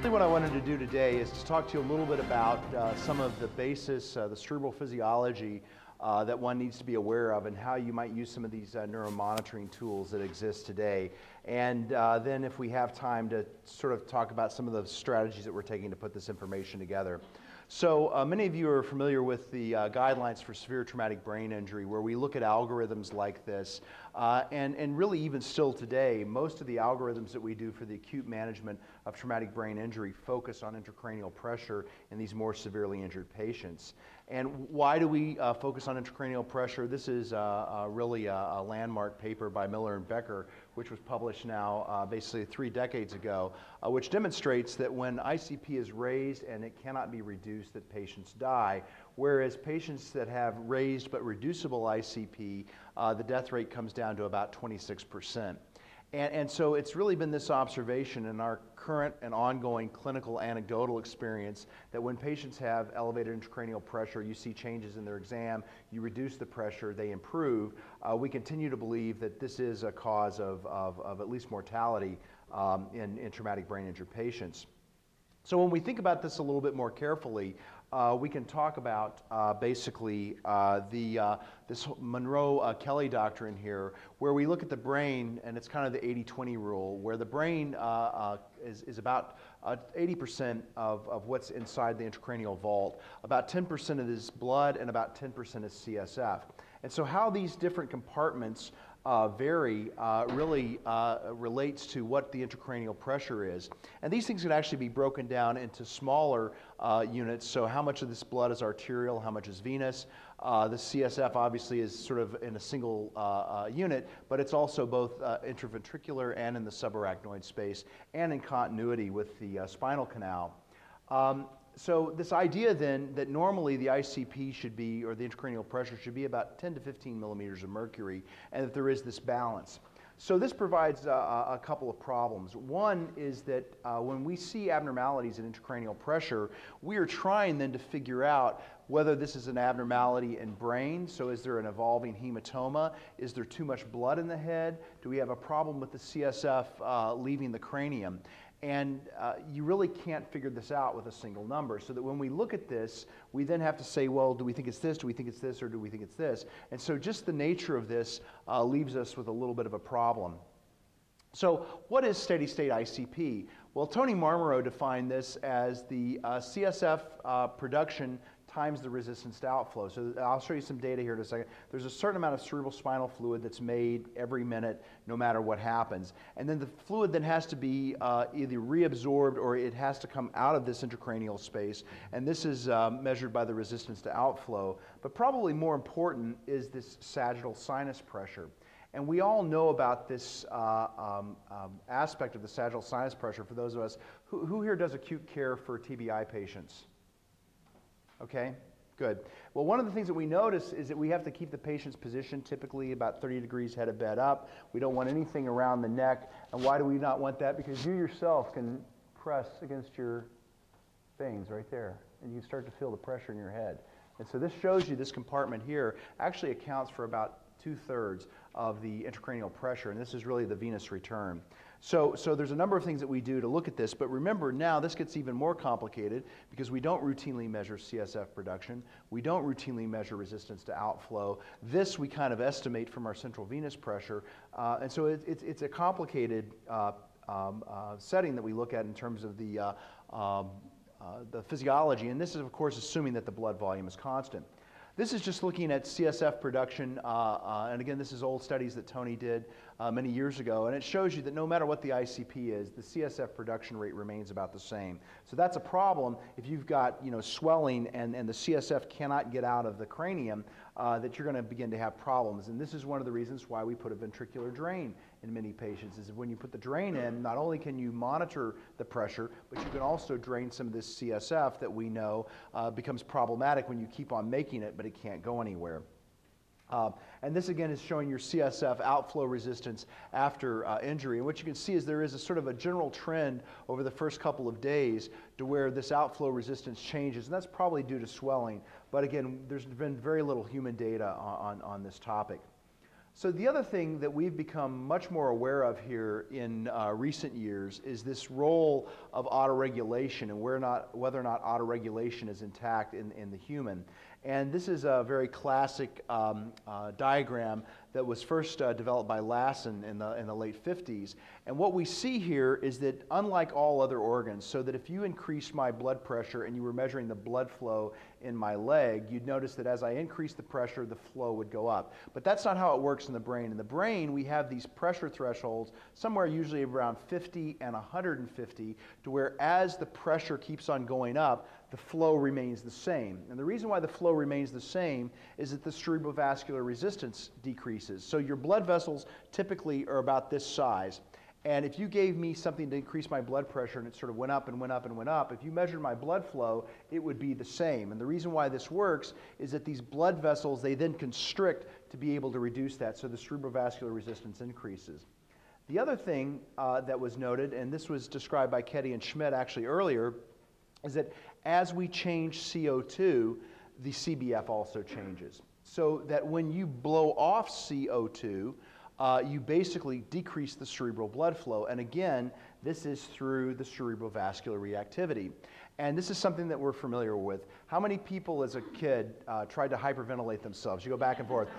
Really what I wanted to do today is to talk to you a little bit about some of the basis, the cerebral physiology that one needs to be aware of and how you might use some of these neuromonitoring tools that exist today. And then if we have time to sort of talk about some of the strategies that we're taking to put this information together. So many of you are familiar with the guidelines for severe traumatic brain injury, where we look at algorithms like this. And really even still today, most of the algorithms that we do for the acute management of traumatic brain injury focus on intracranial pressure in these more severely injured patients. And why do we focus on intracranial pressure? This is really a landmark paper by Miller and Becker, which was published now basically 3 decades ago, which demonstrates that when ICP is raised and it cannot be reduced, that patients die, whereas patients that have raised but reducible ICP, the death rate comes down to about 26%. And so it's really been this observation in our current and ongoing clinical anecdotal experience that when patients have elevated intracranial pressure, you see changes in their exam, you reduce the pressure, they improve. We continue to believe that this is a cause of at least mortality in traumatic brain injured patients. So when we think about this a little bit more carefully, we can talk about basically this Monroe-Kelly doctrine here, where we look at the brain, and it's kind of the 80-20 rule, where the brain is about 80% of what's inside the intracranial vault. About 10% of it is blood, and about 10% is CSF. And so how these different compartments vary really relates to what the intracranial pressure is. And these things can actually be broken down into smaller units. So how much of this blood is arterial, how much is venous. The CSF obviously is sort of in a single unit, but it's also both intraventricular and in the subarachnoid space and in continuity with the spinal canal. So this idea then that normally the ICP should be, or the intracranial pressure should be about 10 to 15 millimeters of mercury, and that there is this balance. So this provides a couple of problems. One is that when we see abnormalities in intracranial pressure, we are trying then to figure out whether this is an abnormality in brain. So is there an evolving hematoma? Is there too much blood in the head? Do we have a problem with the CSF leaving the cranium? And you really can't figure this out with a single number, so that when we look at this, we then have to say, well, do we think it's this, do we think it's this, or do we think it's this? And so just the nature of this leaves us with a little bit of a problem. So what is steady-state ICP? Well, Tony Marmoreau defined this as the CSF production times the resistance to outflow. So I'll show you some data here in a second. There's a certain amount of cerebral spinal fluid that's made every minute, no matter what happens. And then the fluid then has to be either reabsorbed or it has to come out of this intracranial space. And this is measured by the resistance to outflow. But probably more important is this sagittal sinus pressure. And we all know about this aspect of the sagittal sinus pressure for those of us. Who here does acute care for TBI patients? Okay, good. Well, one of the things that we notice is that we have to keep the patient's position typically about 30 degrees head of bed up. We don't want anything around the neck. And why do we not want that? Because you yourself can press against your veins right there, and you can start to feel the pressure in your head. And so this shows you this compartment here actually accounts for about 2/3 of the intracranial pressure, and this is really the venous return. So there's a number of things that we do to look at this, but remember now this gets even more complicated because we don't routinely measure CSF production. We don't routinely measure resistance to outflow. This we kind of estimate from our central venous pressure, and so it's a complicated setting that we look at in terms of the physiology, and this is of course assuming that the blood volume is constant. This is just looking at CSF production, and again, this is old studies that Tony did many years ago, and it shows you that no matter what the ICP is, the CSF production rate remains about the same. So that's a problem if you've got swelling and the CSF cannot get out of the cranium, that you're going to begin to have problems. And this is one of the reasons why we put a ventricular drain in many patients, is when you put the drain in, not only can you monitor the pressure, but you can also drain some of this CSF that we know becomes problematic when you keep on making it, but it can't go anywhere. And this again is showing your CSF outflow resistance after injury. And what you can see is there is a sort of a general trend over the first couple of days to where this outflow resistance changes, and that's probably due to swelling. But again, there's been very little human data on this topic. So the other thing that we've become much more aware of here in recent years is this role of autoregulation and whether or not autoregulation is intact in the human. And this is a very classic diagram that was first developed by Lassen in the late 50s. And what we see here is that unlike all other organs, so that if you increased my blood pressure and you were measuring the blood flow in my leg, you'd notice that as I increased the pressure, the flow would go up. But that's not how it works in the brain. In the brain, we have these pressure thresholds, somewhere usually around 50 and 150, to where as the pressure keeps on going up, the flow remains the same. And the reason why the flow remains the same is that the cerebrovascular resistance decreases. So your blood vessels typically are about this size. And if you gave me something to increase my blood pressure and it sort of went up and went up and went up, if you measured my blood flow, it would be the same. And the reason why this works is that these blood vessels, they then constrict to be able to reduce that, so the cerebrovascular resistance increases. The other thing that was noted, and this was described by Ketty and Schmidt actually earlier, is that as we change CO2, the CBF also changes. So that when you blow off CO2, you basically decrease the cerebral blood flow. And again, this is through the cerebrovascular reactivity. And this is something that we're familiar with. How many people as a kid tried to hyperventilate themselves? You go back and forth.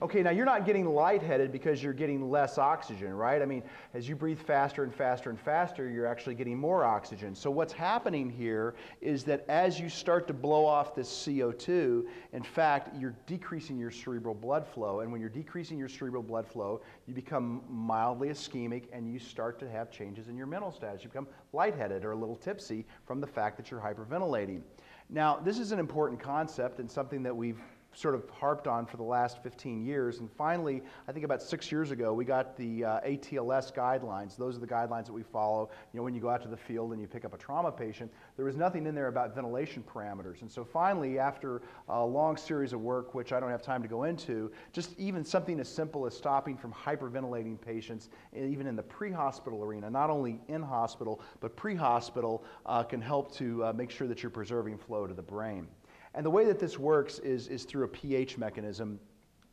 Okay, now you're not getting lightheaded because you're getting less oxygen, right? I mean, as you breathe faster and faster and faster, you're actually getting more oxygen. So what's happening here is that as you start to blow off this CO2, in fact, you're decreasing your cerebral blood flow. And when you're decreasing your cerebral blood flow, you become mildly ischemic and you start to have changes in your mental status. You become lightheaded or a little tipsy from the fact that you're hyperventilating. Now, this is an important concept and something that we've sort of harped on for the last 15 years. And finally, I think about 6 years ago, we got the ATLS guidelines. Those are the guidelines that we follow. You know, when you go out to the field and you pick up a trauma patient, there was nothing in there about ventilation parameters. And so finally, after a long series of work, which I don't have time to go into, just even something as simple as stopping from hyperventilating patients, even in the pre-hospital arena, not only in hospital, but pre-hospital, can help to make sure that you're preserving flow to the brain. And the way that this works is through a pH mechanism,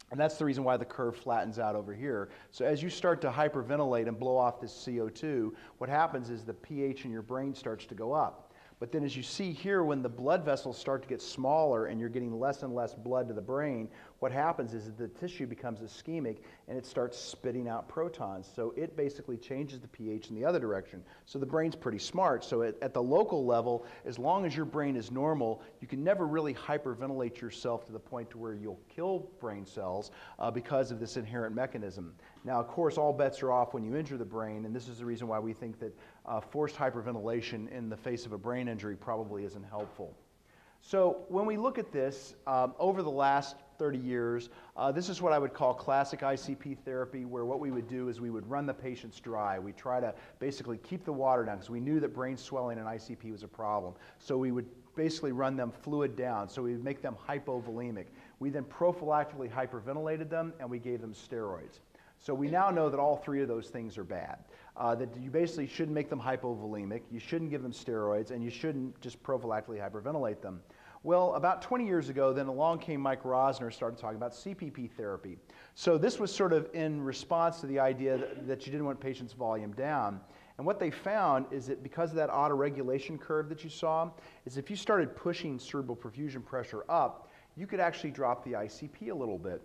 and that's the reason why the curve flattens out over here. So as you start to hyperventilate and blow off this CO2, what happens is the pH in your brain starts to go up. But then as you see here, when the blood vessels start to get smaller and you're getting less and less blood to the brain, what happens is that the tissue becomes ischemic and it starts spitting out protons. So it basically changes the pH in the other direction. So the brain's pretty smart. So at the local level, as long as your brain is normal, you can never really hyperventilate yourself to the point to where you'll kill brain cells because of this inherent mechanism. Now, of course, all bets are off when you injure the brain, and this is the reason why we think that forced hyperventilation in the face of a brain injury probably isn't helpful. So when we look at this, over the last 30 years, this is what I would call classic ICP therapy, where what we would do is we would run the patients dry. We try to basically keep the water down because we knew that brain swelling in ICP was a problem. So we would basically run them fluid down. So we would make them hypovolemic. We then prophylactically hyperventilated them and we gave them steroids. So we now know that all three of those things are bad. That you basically shouldn't make them hypovolemic, you shouldn't give them steroids, and you shouldn't just prophylactically hyperventilate them. Well, about 20 years ago, then along came Mike Rosner, started talking about CPP therapy. So this was sort of in response to the idea that you didn't want patients' volume down. And what they found is that because of that autoregulation curve that you saw, is if you started pushing cerebral perfusion pressure up, you could actually drop the ICP a little bit.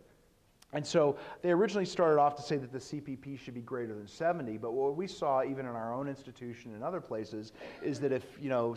And so they originally started off to say that the CPP should be greater than 70, but what we saw even in our own institution and other places is that if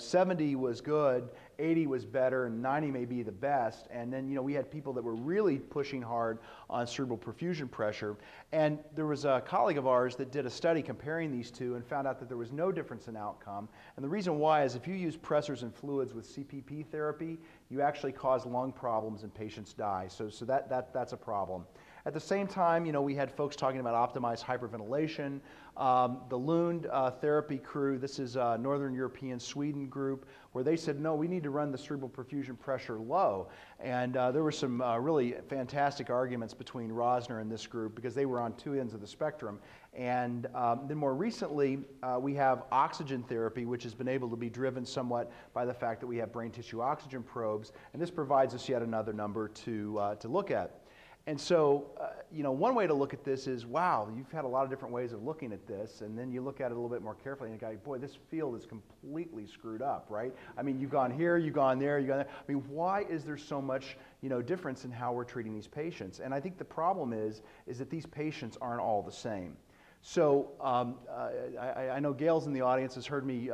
70 was good, 80 was better, and 90 may be the best. And then we had people that were really pushing hard on cerebral perfusion pressure. And there was a colleague of ours that did a study comparing these two and found out that there was no difference in outcome. And the reason why is if you use pressors and fluids with CPP therapy, you actually cause lung problems and patients die. So that's a problem. At the same time, we had folks talking about optimized hyperventilation. The Lund therapy crew, this is a Northern European Sweden group, where they said, no, we need to run the cerebral perfusion pressure low. And there were some really fantastic arguments between Rosner and this group because they were on two ends of the spectrum. And then more recently, we have oxygen therapy, which has been able to be driven somewhat by the fact that we have brain tissue oxygen probes. And this provides us yet another number to look at. And so, one way to look at this is, wow, you've had a lot of different ways of looking at this, and then you look at it a little bit more carefully, and you go, boy, this field is completely screwed up, right? I mean, you've gone here, you've gone there, you've gone there. I mean, why is there so much, difference in how we're treating these patients? And I think the problem is that these patients aren't all the same. So I know Gail's in the audience, has heard me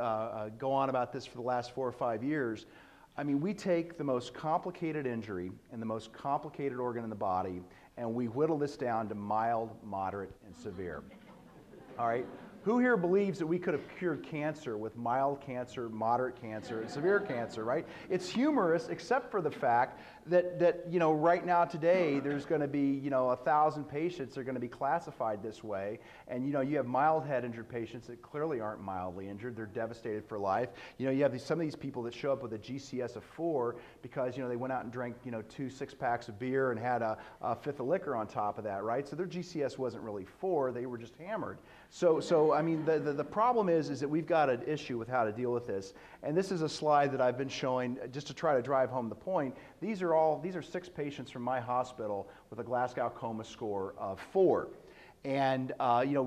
go on about this for the last 4 or 5 years. I mean, we take the most complicated injury and the most complicated organ in the body, and we whittle this down to mild, moderate, and severe. All right? Who here believes that we could have cured cancer with mild cancer, moderate cancer, and severe cancer, right? It's humorous, except for the fact that right now today, there's going to be, 1,000 patients are going to be classified this way. And, you have mild head injured patients that clearly aren't mildly injured. They're devastated for life. You have some of these people that show up with a GCS of 4 because, they went out and drank, 2 6-packs of beer and had a fifth of liquor on top of that, right? So their GCS wasn't really 4. They were just hammered. So I mean, the problem is that we've got an issue with how to deal with this. And this is a slide that I've been showing just to try to drive home the point. These are 6 patients from my hospital with a Glasgow Coma score of 4. And,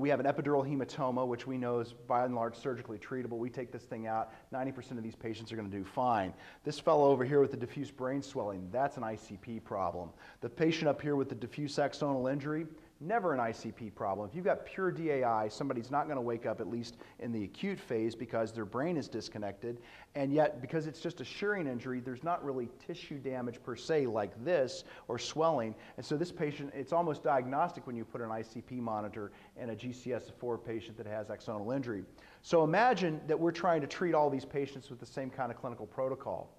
we have an epidural hematoma, which we know is by and large surgically treatable. We take this thing out. 90% of these patients are going to do fine. This fellow over here with the diffuse brain swelling, that's an ICP problem. The patient up here with the diffuse axonal injury, never an ICP problem. If you've got pure DAI, somebody's not going to wake up, at least in the acute phase, because their brain is disconnected. And yet, because it's just a shearing injury, there's not really tissue damage per se like this or swelling. And so this patient, it's almost diagnostic when you put an ICP monitor in a GCS of 4 patient that has axonal injury. So imagine that we're trying to treat all these patients with the same kind of clinical protocol.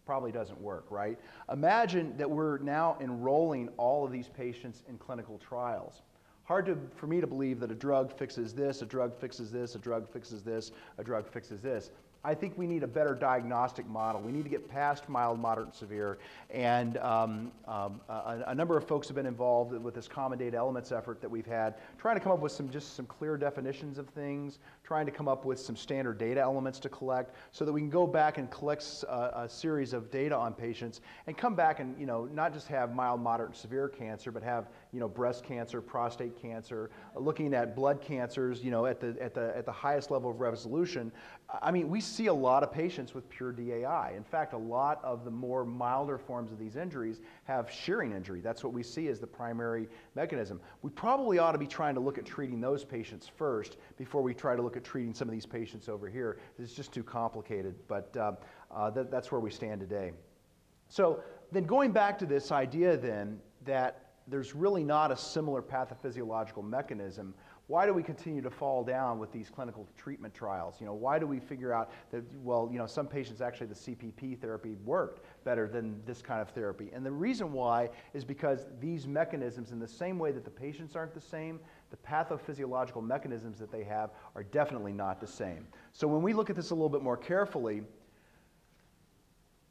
Probably doesn't work, right? Imagine that we're now enrolling all of these patients in clinical trials. Hard for me to believe that a drug fixes this, a drug fixes this, a drug fixes this, a drug fixes this. I think we need a better diagnostic model. We need to get past mild, moderate, and severe. And a number of folks have been involved with this common data elements effort that we've had, trying to come up with some clear definitions of things, trying to come up with some standard data elements to collect so that we can go back and collect a series of data on patients and come back and, not just have mild, moderate, and severe cancer, but have, breast cancer, prostate cancer, looking at blood cancers, at the highest level of resolution. I mean, we see a lot of patients with pure DAI. In fact, a lot of the more milder forms of these injuries have shearing injury. That's what we see as the primary mechanism. We probably ought to be trying to look at treating those patients first before we try to look at treating some of these patients over here. It's just too complicated, but that's where we stand today. So then going back to this idea then that there's really not a similar pathophysiological mechanism, why do we continue to fall down with these clinical treatment trials? Why do we figure out that, well, some patients actually the CPP therapy worked better than this kind of therapy? And the reason why is because these mechanisms, in the same way that the patients aren't the same, the pathophysiological mechanisms that they have are definitely not the same. So when we look at this a little bit more carefully,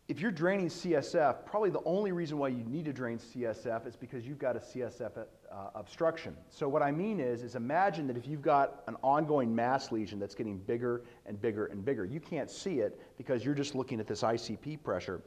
if you're draining CSF, probably the only reason why you need to drain CSF is because you've got a CSF obstruction. So what I mean is imagine that if you've got an ongoing mass lesion that's getting bigger and bigger and bigger, you can't see it because you're just looking at this ICP pressure.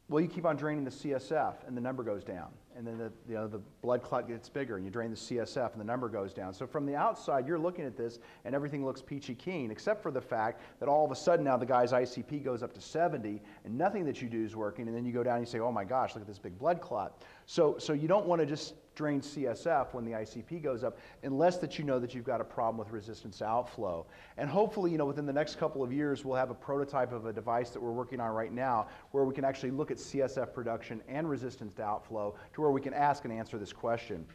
Well, you keep on draining the CSF and the number goes down. And then the blood clot gets bigger and you drain the CSF and the number goes down. So from the outside, you're looking at this and everything looks peachy keen, except for the fact that all of a sudden now the guy's ICP goes up to 70 and nothing that you do is working. And then you go down and you say, oh my gosh, look at this big blood clot. So you don't want to just drain CSF when the ICP goes up unless that you know that you've got a problem with resistance outflow. And hopefully, within the next couple of years, we'll have a prototype of a device that we're working on right now where we can actually look at CSF production and resistance to outflow to where we can ask and answer this question.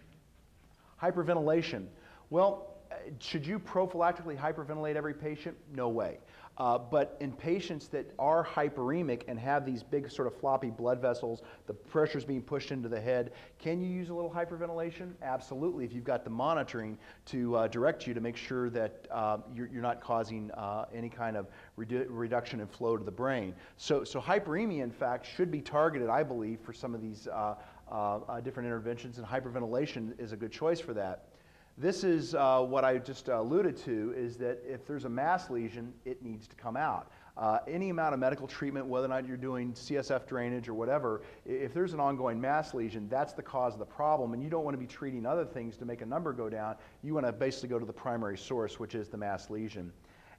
Hyperventilation. Well, should you prophylactically hyperventilate every patient? No way. But in patients that are hyperemic and have these big sort of floppy blood vessels, the pressure's being pushed into the head, can you use a little hyperventilation? Absolutely, if you've got the monitoring to direct you to make sure that you're not causing any kind of reduction in flow to the brain. So hyperemia, in fact, should be targeted, I believe, for some of these different interventions, and hyperventilation is a good choice for that. This is what I just alluded to, is that if there's a mass lesion, it needs to come out. Any amount of medical treatment, whether or not you're doing CSF drainage or whatever, if there's an ongoing mass lesion, that's the cause of the problem, and you don't want to be treating other things to make a number go down. You want to basically go to the primary source, which is the mass lesion.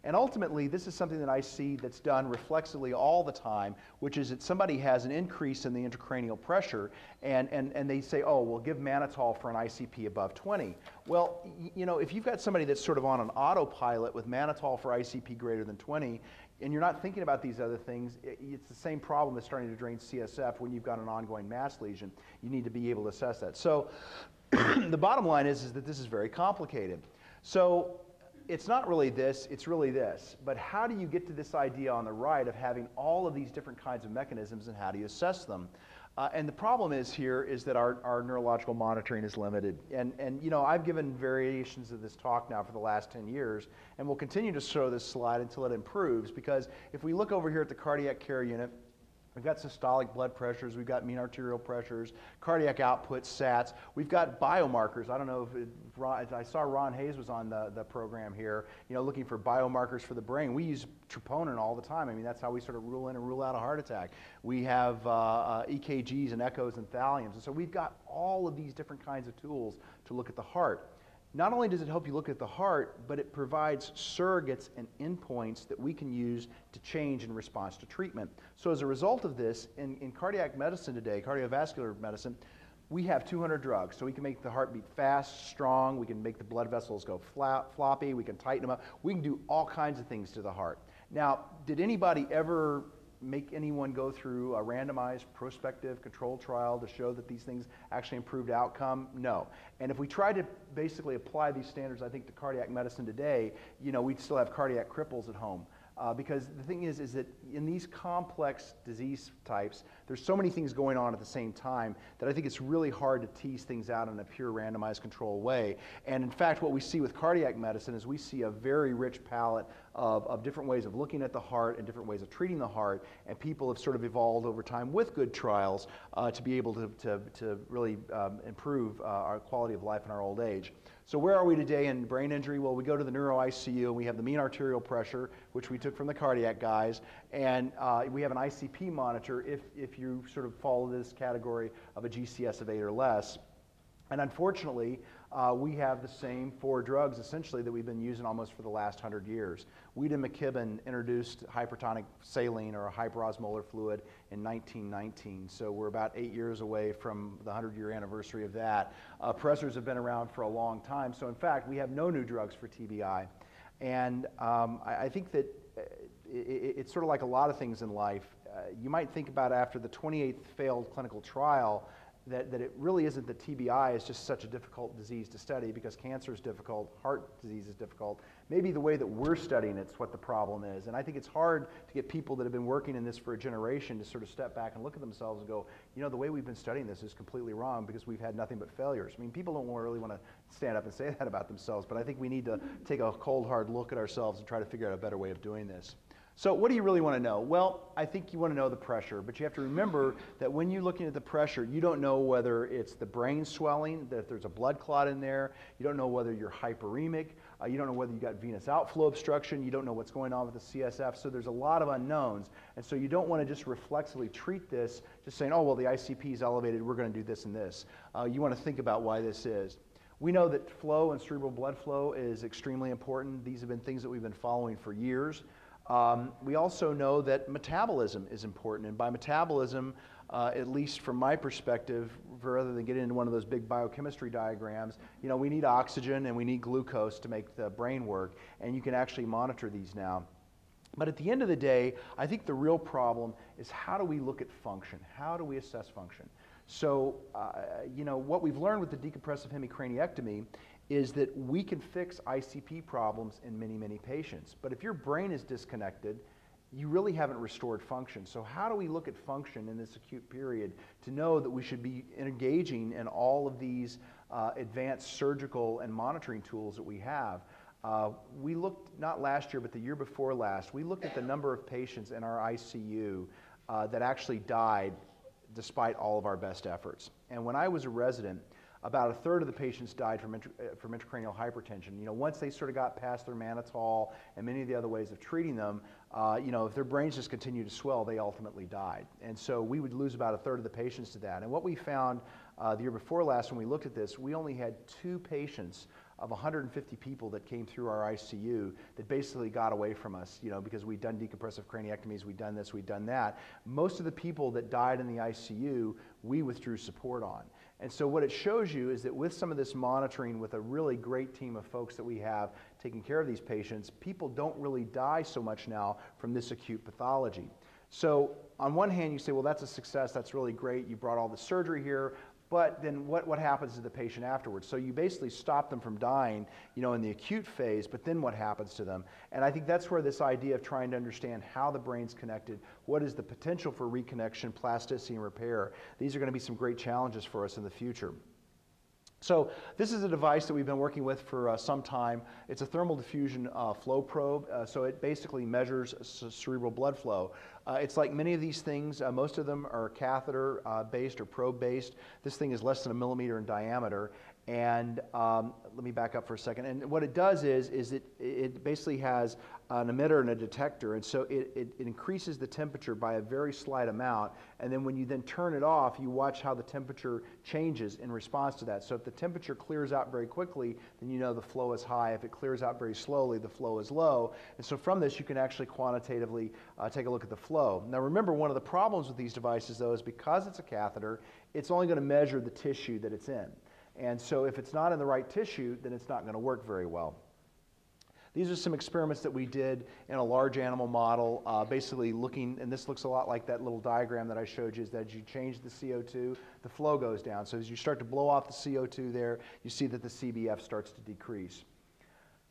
And ultimately, this is something that I see that's done reflexively all the time, which is that somebody has an increase in the intracranial pressure, and they say, oh, well, give mannitol for an ICP above 20. Well, you know, if you've got somebody that's sort of on an autopilot with mannitol for ICP greater than 20, and you're not thinking about these other things, it's the same problem as starting to drain CSF when you've got an ongoing mass lesion. You need to be able to assess that. So the bottom line is that this is very complicated. So it's not really this, it's really this. But how do you get to this idea on the right of having all of these different kinds of mechanisms, and how do you assess them? And the problem is here is that our neurological monitoring is limited. And you know, I've given variations of this talk now for the last 10 years, and we'll continue to show this slide until it improves, because if we look over here at the cardiac care unit, we've got systolic blood pressures, we've got mean arterial pressures, cardiac output, SATs. We've got biomarkers. I don't know if I saw Ron Hayes was on the program here, you know, looking for biomarkers for the brain. We use troponin all the time. I mean, that's how we sort of rule in and rule out a heart attack. We have EKGs and echoes and thalliums. And so we've got all of these different kinds of tools to look at the heart. Not only does it help you look at the heart, but it provides surrogates and endpoints that we can use to change in response to treatment. So as a result of this, in cardiac medicine today, cardiovascular medicine, we have 200 drugs. So we can make the heart beat fast, strong, we can make the blood vessels go floppy, we can tighten them up, we can do all kinds of things to the heart. Now, did anybody ever make anyone go through a randomized prospective controlled trial to show that these things actually improved outcome? No. And if we try to basically apply these standards, I think, to cardiac medicine today, you know, we'd still have cardiac cripples at home. Because the thing is that in these complex disease types, there's so many things going on at the same time that I think it's really hard to tease things out in a pure randomized control way. And in fact, what we see with cardiac medicine is we see a very rich palette of different ways of looking at the heart and different ways of treating the heart, and people have sort of evolved over time with good trials to be able to really improve our quality of life in our old age. So where are we today in brain injury? Well, we go to the neuro ICU, and we have the mean arterial pressure, which we took from the cardiac guys, and we have an ICP monitor if you sort of fall into this category of a GCS of 8 or less. And unfortunately, we have the same 4 drugs essentially that we've been using almost for the last 100 years. Weed and McKibben introduced hypertonic saline, or a hyperosmolar fluid, in 1919. So we're about 8 years away from the 100-year anniversary of that. Pressors have been around for a long time. So in fact, we have no new drugs for TBI. And I think that it's sort of like a lot of things in life. You might think about after the 28th failed clinical trial, that it really isn't that TBI is just such a difficult disease to study, because cancer is difficult, heart disease is difficult. Maybe the way that we're studying it's what the problem is. And I think it's hard to get people that have been working in this for a generation to sort of step back and look at themselves and go, you know, the way we've been studying this is completely wrong, because we've had nothing but failures. I mean, people don't really want to stand up and say that about themselves, but I think we need to take a cold, hard look at ourselves and try to figure out a better way of doing this. So what do you really want to know? Well, I think you want to know the pressure, but you have to remember that when you're looking at the pressure, you don't know whether it's the brain swelling, that there's a blood clot in there, you don't know whether you're hyperemic, you don't know whether you got venous outflow obstruction, you don't know what's going on with the CSF, so there's a lot of unknowns, and so you don't want to just reflexively treat this, just saying, oh, well, the ICP is elevated, we're going to do this and this. You want to think about why this is. We know that flow and cerebral blood flow is extremely important. These have been things that we've been following for years. We also know that metabolism is important, and by metabolism, at least from my perspective, rather than getting into one of those big biochemistry diagrams, you know, we need oxygen and we need glucose to make the brain work, and you can actually monitor these now. But at the end of the day, I think the real problem is, how do we look at function? How do we assess function? So, you know, what we've learned with the decompressive hemicraniectomy is that we can fix ICP problems in many, many patients. But if your brain is disconnected, you really haven't restored function. So how do we look at function in this acute period to know that we should be engaging in all of these advanced surgical and monitoring tools that we have? We looked, not last year, but the year before last, we looked at the number of patients in our ICU that actually died despite all of our best efforts. And when I was a resident, about a third of the patients died from intracranial hypertension. You know, once they sort of got past their mannitol and many of the other ways of treating them, you know, if their brains just continued to swell, they ultimately died. And so we would lose about a third of the patients to that. And what we found the year before last when we looked at this, we only had 2 patients of 150 people that came through our ICU that basically got away from us, you know, because we'd done decompressive craniectomies, we'd done this, we'd done that. Most of the people that died in the ICU, we withdrew support on. And so what it shows you is that with some of this monitoring, with a really great team of folks that we have taking care of these patients, people don't really die so much now from this acute pathology. So on one hand, you say, well, that's a success, that's really great, you brought all the surgery here, but then what happens to the patient afterwards? So you basically stop them from dying, you know, in the acute phase, but then what happens to them? And I think that's where this idea of trying to understand how the brain's connected, what is the potential for reconnection, plasticity, and repair, these are going to be some great challenges for us in the future. So this is a device that we've been working with for some time. It's a thermal diffusion flow probe, so it basically measures cerebral blood flow. It's like many of these things, most of them are catheter based or probe based. This thing is less than 1 millimeter in diameter. And let me back up for a second. And what it does is it basically has an emitter and a detector, and so it increases the temperature by a very slight amount, and then when you then turn it off, you watch how the temperature changes in response to that. So if the temperature clears out very quickly, then you know the flow is high. If it clears out very slowly, the flow is low. And so from this, you can actually quantitatively take a look at the flow. Now remember, one of the problems with these devices, though, is because it's a catheter, it's only going to measure the tissue that it's in. And so if it's not in the right tissue, then it's not going to work very well. These are some experiments that we did in a large animal model, basically looking, and this looks a lot like that little diagram that I showed you, is that as you change the CO2, the flow goes down. So as you start to blow off the CO2 there, you see that the CBF starts to decrease.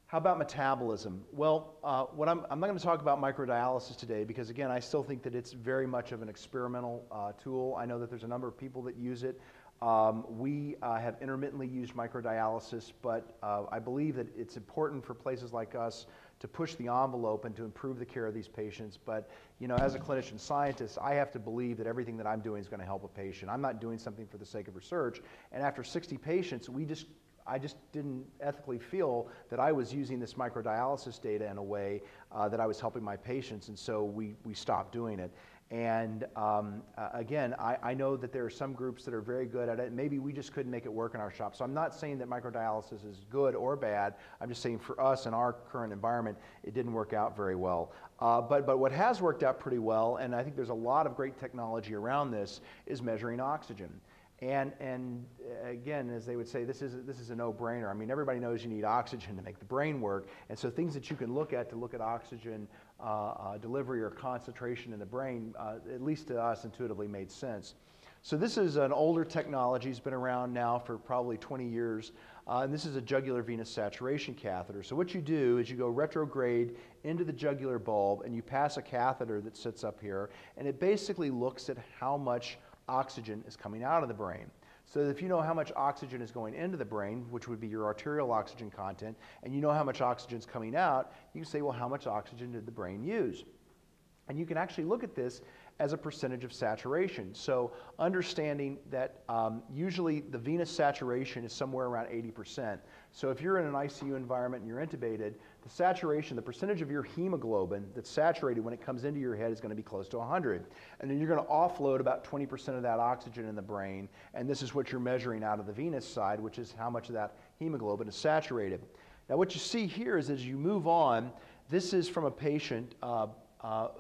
How about metabolism? Well, I'm not going to talk about microdialysis today because, again, I still think that it's very much of an experimental tool. I know that there's a number of people that use it. We have intermittently used microdialysis, but I believe that it's important for places like us to push the envelope and to improve the care of these patients. But, you know, as a clinician scientist, I have to believe that everything that I'm doing is going to help a patient. I'm not doing something for the sake of research. And after 60 patients, I just didn't ethically feel that I was using this microdialysis data in a way that I was helping my patients, and so we stopped doing it. And again, I know that there are some groups that are very good at it. Maybe we just couldn't make it work in our shop. So I'm not saying that microdialysis is good or bad. I'm just saying for us in our current environment, it didn't work out very well. But what has worked out pretty well, and I think there's a lot of great technology around this, is measuring oxygen. And again, as they would say, this is a no-brainer. I mean, everybody knows you need oxygen to make the brain work, and so things that you can look at to look at oxygen delivery or concentration in the brain, at least to us, intuitively made sense. So this is an older technology. It's been around now for probably 20 years, and this is a jugular venous saturation catheter. So what you do is you go retrograde into the jugular bulb, and you pass a catheter that sits up here, and it basically looks at how much oxygen is coming out of the brain. So if you know how much oxygen is going into the brain, which would be your arterial oxygen content, and you know how much oxygen is coming out, you can say, well, how much oxygen did the brain use? And you can actually look at this as a percentage of saturation. So understanding that usually the venous saturation is somewhere around 80%. So if you're in an ICU environment and you're intubated, the saturation, the percentage of your hemoglobin that's saturated when it comes into your head is going to be close to 100. And then you're going to offload about 20% of that oxygen in the brain, and this is what you're measuring out of the venous side, which is how much of that hemoglobin is saturated. Now what you see here is as you move on, this is from a patient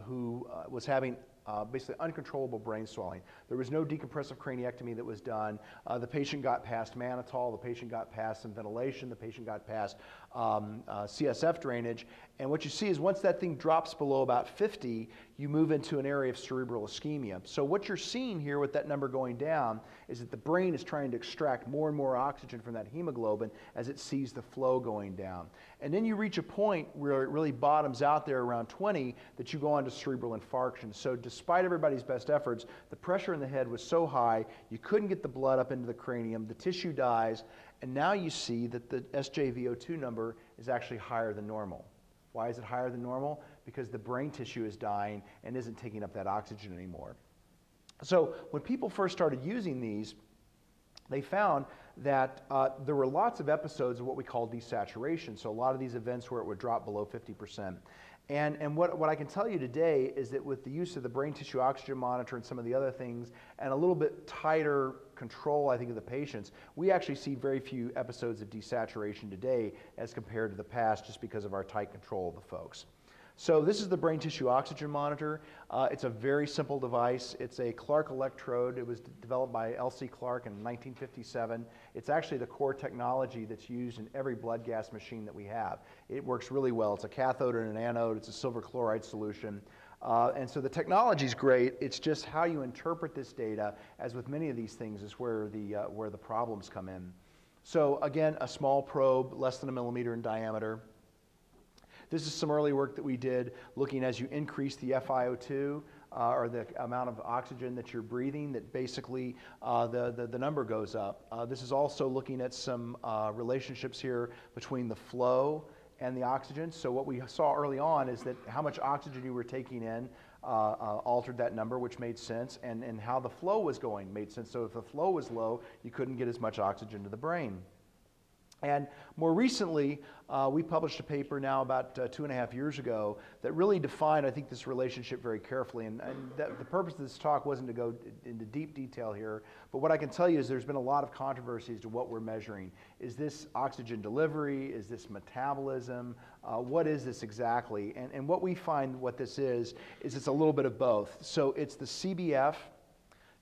who was having basically uncontrollable brain swelling. There was no decompressive craniectomy that was done. The patient got past mannitol, the patient got past some ventilation, the patient got past CSF drainage, and what you see is once that thing drops below about 50, you move into an area of cerebral ischemia. So what you're seeing here with that number going down is that the brain is trying to extract more and more oxygen from that hemoglobin as it sees the flow going down. And then you reach a point where it really bottoms out there around 20 that you go on to cerebral infarction. So despite everybody's best efforts, the pressure in the head was so high, you couldn't get the blood up into the cranium, the tissue dies, and now you see that the SjVO2 number is actually higher than normal. Why is it higher than normal? Because the brain tissue is dying and isn't taking up that oxygen anymore. So when people first started using these, they found that there were lots of episodes of what we call desaturation. So a lot of these events where it would drop below 50%. And what I can tell you today is that with the use of the brain tissue oxygen monitor and some of the other things, and a little bit tighter control, I think, of the patients, we actually see very few episodes of desaturation today as compared to the past, just because of our tight control of the folks. So this is the brain tissue oxygen monitor. It's a very simple device. It's a Clark electrode. It was developed by L.C. Clark in 1957. It's actually the core technology that's used in every blood gas machine that we have. It works really well. It's a cathode and an anode. It's a silver chloride solution. And so the technology is great. It's just how you interpret this data, as with many of these things, is where the problems come in. So again, a small probe, less than a millimeter in diameter. This is some early work that we did looking as you increase the FiO2, or the amount of oxygen that you're breathing, that basically the number goes up. This is also looking at some relationships here between the flow and the oxygen. So what we saw early on is that how much oxygen you were taking in altered that number, which made sense, and how the flow was going made sense. So if the flow was low, you couldn't get as much oxygen to the brain. And more recently, we published a paper now about 2.5 years ago that really defined, I think, this relationship very carefully. And the purpose of this talk wasn't to go into deep detail here, but what I can tell you is there's been a lot of controversy as to what we're measuring. Is this oxygen delivery? Is this metabolism? What is this exactly? And what we find what this is it's a little bit of both. So it's the CBF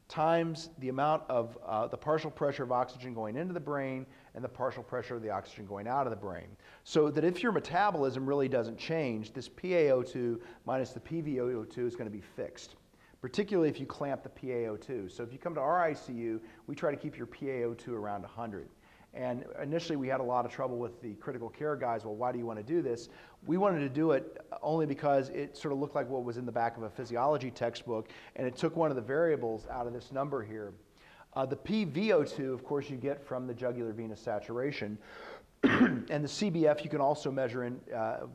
times the amount of the partial pressure of oxygen going into the brain and the partial pressure of the oxygen going out of the brain. So that if your metabolism really doesn't change, this PaO2 minus the PVO2 is going to be fixed, particularly if you clamp the PaO2. So if you come to our ICU, we try to keep your PaO2 around 100. And initially we had a lot of trouble with the critical care guys. Well, why do you want to do this? We wanted to do it only because it sort of looked like what was in the back of a physiology textbook, and it took one of the variables out of this number here. The PVO2, of course, you get from the jugular venous saturation, and the CBF you can also measure in,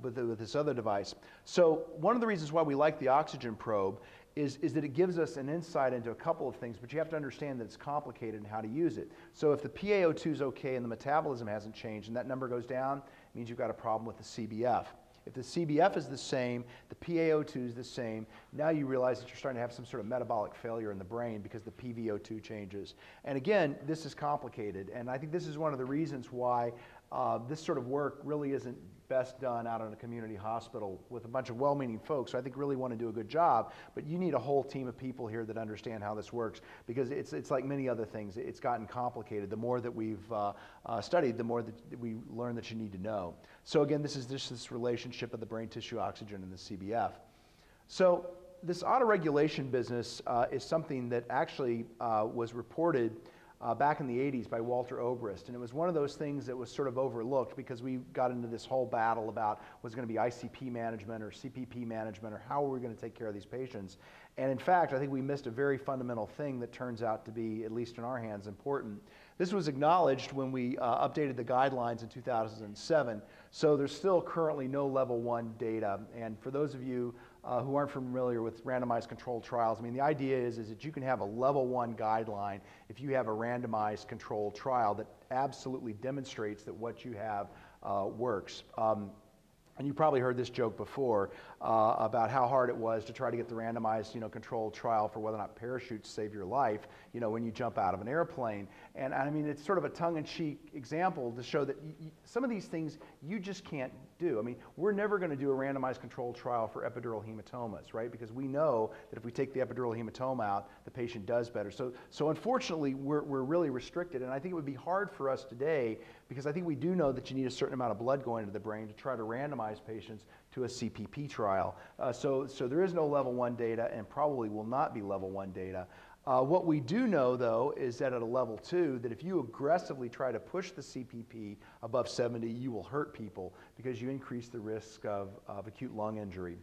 with this other device. So one of the reasons why we like the oxygen probe is that it gives us an insight into a couple of things, but you have to understand that it's complicated and how to use it. So if the PaO2 is okay and the metabolism hasn't changed and that number goes down, it means you've got a problem with the CBF. If the CBF is the same, the PaO2 is the same, now you realize that you're starting to have some sort of metabolic failure in the brain because the PVO2 changes. And again, this is complicated, and I think this is one of the reasons why this sort of work really isn't best done out in a community hospital with a bunch of well-meaning folks who I think really want to do a good job, but you need a whole team of people here that understand how this works, because it's like many other things. It's gotten complicated. The more that we've studied, the more that we learn that you need to know. So again, this is just this relationship of the brain tissue oxygen and the CBF. So this autoregulation business is something that actually was reported back in the 80s by Walter Obrist, and it was one of those things that was sort of overlooked because we got into this whole battle about was going to be ICP management or CPP management, or how are we going to take care of these patients. And in fact, I think we missed a very fundamental thing that turns out to be, at least in our hands, important. This was acknowledged when we updated the guidelines in 2007, so there's still currently no level 1 data. And for those of you who aren't familiar with randomized controlled trials, I mean, the idea is that you can have a level 1 guideline if you have a randomized controlled trial that absolutely demonstrates that what you have works. And you probably heard this joke before about how hard it was to try to get the randomized, controlled trial for whether or not parachutes save your life, when you jump out of an airplane. And I mean, it's sort of a tongue-in-cheek example to show that some of these things you just can't do. I mean, we're never going to do a randomized controlled trial for epidural hematomas, right? Because we know that if we take the epidural hematoma out, the patient does better. So unfortunately, we're really restricted, and I think it would be hard for us today, because I think we do know that you need a certain amount of blood going into the brain to try to randomize patients to a CPP trial. So there is no level 1 data, and probably will not be level 1 data. What we do know, though, is that at a level 2, that if you aggressively try to push the CPP above 70, you will hurt people because you increase the risk of acute lung injury.